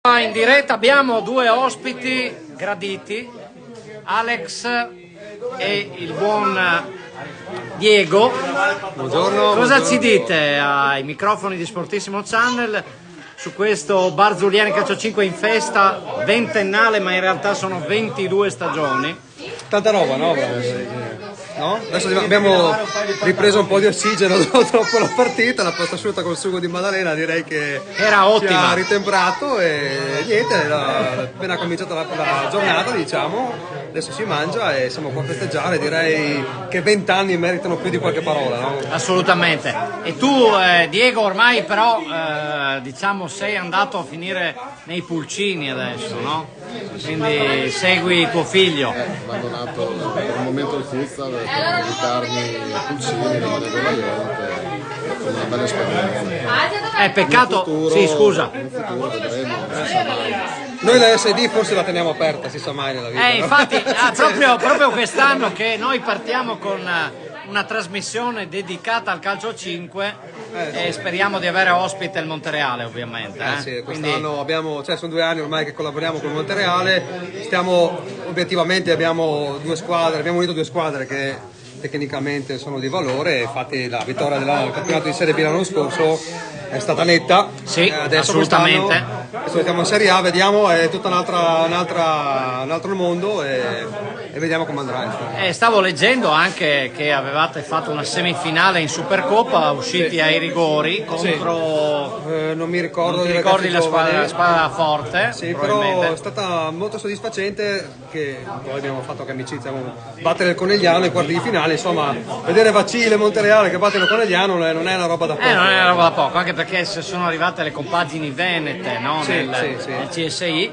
In diretta abbiamo due ospiti graditi, Alex e il buon Diego. Buongiorno. Cosa ci dite ai microfoni di Sportissimo Channel su questo Bar Zuliani Calcio 5 in festa, ventennale, ma in realtà sono 22 stagioni? Tanta roba, no? No? Adesso abbiamo ripreso un po' di ossigeno dopo la partita, la pasta asciutta col sugo di Maddalena direi che era ottima. Ci ha ritemprato e niente, appena cominciata la giornata, diciamo, adesso si mangia e siamo qua a festeggiare, direi che 20 anni meritano più di qualche parola, no? Assolutamente. E tu Diego ormai però diciamo sei andato a finire nei pulcini adesso, no? Quindi segui tuo figlio. Ho abbandonato per un momento il futsal per dedicarmi ai pulcini, rimanevo valiente, è una bella esperienza. Peccato, futuro, sì scusa. In futuro vedremo, non si sa mai. Noi la SD forse la teniamo aperta, si sa mai nella vita. Infatti proprio quest'anno che noi partiamo con una trasmissione dedicata al calcio 5 e speriamo di avere ospite il Montereale ovviamente. Sì, quest'anno abbiamo, sono 2 anni ormai che collaboriamo con il Montereale, obiettivamente abbiamo unito 2 squadre che tecnicamente sono di valore, infatti la vittoria del campionato di Serie B l'anno scorso è stata netta. Sì, adesso assolutamente. Adesso siamo in Serie A, vediamo, è tutto un altro mondo e vediamo come andrà. Stavo leggendo anche che avevate fatto una semifinale in Supercoppa, usciti ai rigori contro... non mi ricordo. Non ti ricordi la squadra forte? Sì, però è stata molto soddisfacente, che poi abbiamo fatto anche amicizia con battere il Conegliano ai quarti di finale, insomma, vedere Vacile e Montereale che battono il Conegliano non è una roba da poco. Non è una roba da poco, anche perché se sono arrivate le compagini venete, no? Nel CSI,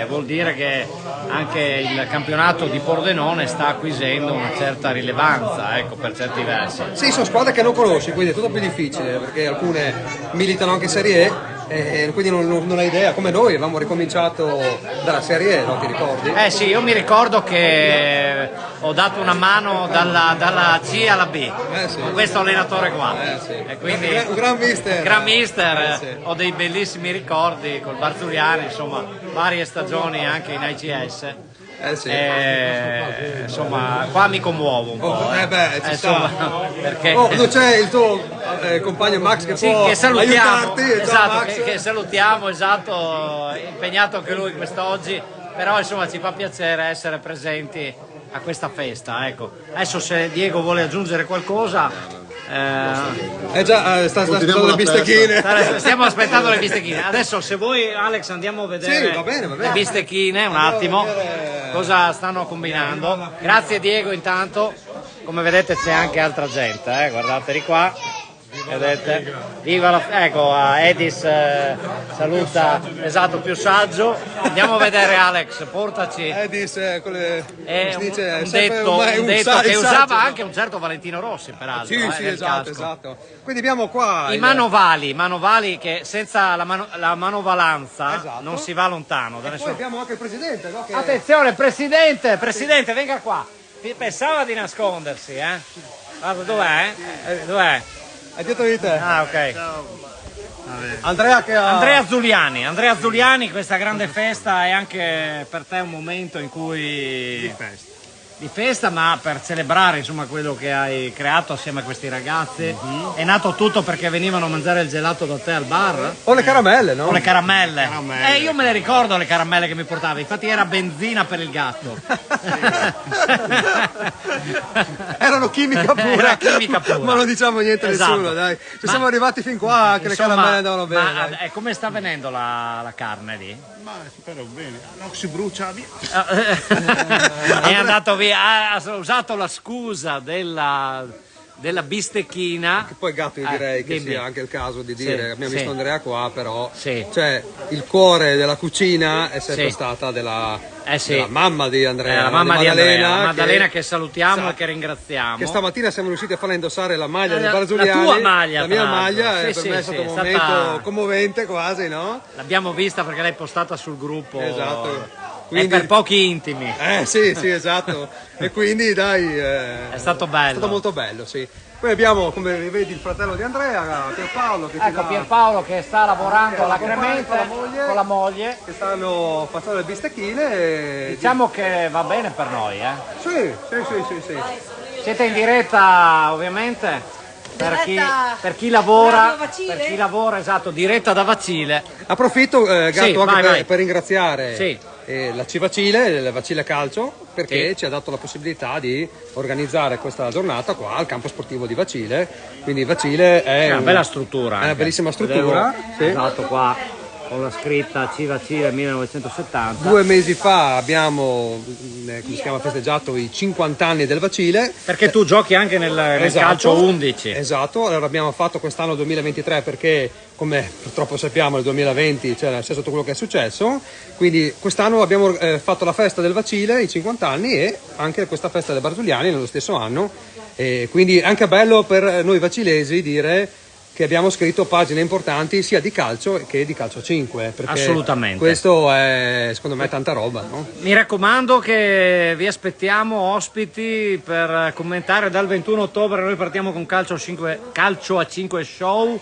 vuol dire che anche il campionato di Pordenone sta acquisendo una certa rilevanza, ecco, per certi versi. Sì, sono squadre che non conosci, quindi è tutto più difficile, perché alcune militano anche in Serie E e quindi non hai idea, come noi avevamo ricominciato dalla Serie E, no? Ti ricordi? Sì, io mi ricordo che ho dato una mano dalla C alla B con questo allenatore qua. E quindi, un gran mister. Ho dei bellissimi ricordi col Bar Zuliani, insomma, varie stagioni anche in ICS. Insomma, qua mi commuovo un po'. Ci sta. Perché... non c'è il tuo compagno Max che può aiutarti. Esatto, che salutiamo, impegnato anche lui quest'oggi, però insomma ci fa piacere essere presenti a questa festa, ecco. Adesso se Diego vuole aggiungere qualcosa... sta aspettando le bistecchine. Stiamo aspettando le bistecchine. Adesso se vuoi Alex andiamo a vedere va bene. Le bistecchine un attimo cosa stanno combinando. Grazie Diego intanto. Come vedete c'è anche altra gente, guardate di qua. Vedete? Viva ecco, Edis saluta, esatto, più saggio. Andiamo a vedere Alex, portaci. Edis è un detto che usava anche un certo Valentino Rossi, peraltro. Sì, esatto. Quindi abbiamo qua i manovali che senza la manovalanza non si va lontano. E poi abbiamo anche il presidente, no? Attenzione, presidente, venga qua. Pensava di nascondersi, Guarda, dov'è? È dietro di te. Ah, ok. Ciao. Andrea Zuliani, questa grande festa è anche per te un momento in cui... Di festa, ma per celebrare insomma quello che hai creato assieme a questi ragazzi. È nato tutto perché venivano a mangiare il gelato da te al bar? O le caramelle, no? O le caramelle. Io me le ricordo le caramelle che mi portavi, infatti era benzina per il gatto. Erano chimica pura. Era chimica pura. Ma non diciamo niente a nessuno, dai. Siamo arrivati fin qua che le caramelle andavano bene. Ma come sta venendo la carne lì? Ma spero bene, non si brucia via. È andato via, ha usato la scusa della bistecchina. Che poi gatto io direi che sia anche il caso di dire, abbiamo visto Andrea qua, però cioè il cuore della cucina è sempre stata della mamma di Andrea, la mamma di Maddalena che salutiamo e che ringraziamo. Che stamattina siamo riusciti a farla indossare la maglia del Bar Zuliani, la tua maglia, la mia maglia, e per me è stato un momento commovente quasi, no? L'abbiamo vista perché l'hai postata sul gruppo. Esatto. È per pochi intimi. Sì, esatto. E quindi dai, è stato bello. È stato molto bello, sì. Poi abbiamo, come vedi, il fratello di Andrea, Pierpaolo, che ecco Pierpaolo che sta lavorando alacremente con la moglie. Che stanno facendo il bistecchine. Diciamo che va bene per noi, Sì. Siete in diretta ovviamente per chi lavora, esatto, diretta da Vacile. Approfitto Gatto Sì, vai. per ringraziare Sì. la Civacile, la Vacile Calcio, perché ci ha dato la possibilità di organizzare questa giornata qua al campo sportivo di Vacile. Quindi Vacile è una bella struttura. È una bellissima struttura. Esatto, qua con la scritta Civacile 1970. 2 mesi fa abbiamo festeggiato i 50 anni del Vacile. Perché tu giochi anche nel calcio 11. Esatto, allora abbiamo fatto quest'anno 2023 perché, come purtroppo sappiamo, nel 2020 c'è stato quello che è successo. Quindi quest'anno abbiamo fatto la festa del Vacile, i 50 anni, e anche questa festa dei Barzuliani nello stesso anno. E quindi è anche bello per noi vacilesi dire che abbiamo scritto pagine importanti sia di calcio che di calcio 5, perché assolutamente questo è secondo me tanta roba, no? Mi raccomando che vi aspettiamo ospiti per commentare dal 21 ottobre. Noi partiamo con calcio a 5 show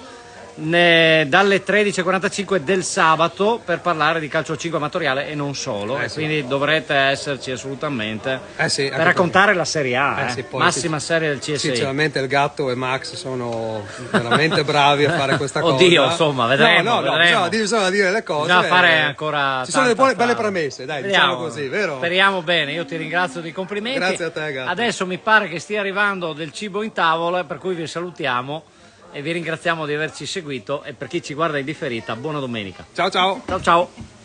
dalle 13:45 del sabato per parlare di calcio 5 amatoriale e non solo, e quindi dovrete esserci assolutamente per raccontare la Serie A, massima serie del CSI. Sinceramente il Gatto e Max sono veramente bravi a fare questa cosa. Oddio, insomma, vedremo. Bisogna dire le cose. Bisogna fare ancora. Ci sono delle belle premesse, dai, diciamo così, vero? Speriamo bene, io ti ringrazio di complimenti. Grazie a te, Gatto. Adesso mi pare che stia arrivando del cibo in tavola, per cui vi salutiamo e vi ringraziamo di averci seguito, e per chi ci guarda in differita, buona domenica. Ciao. Ciao.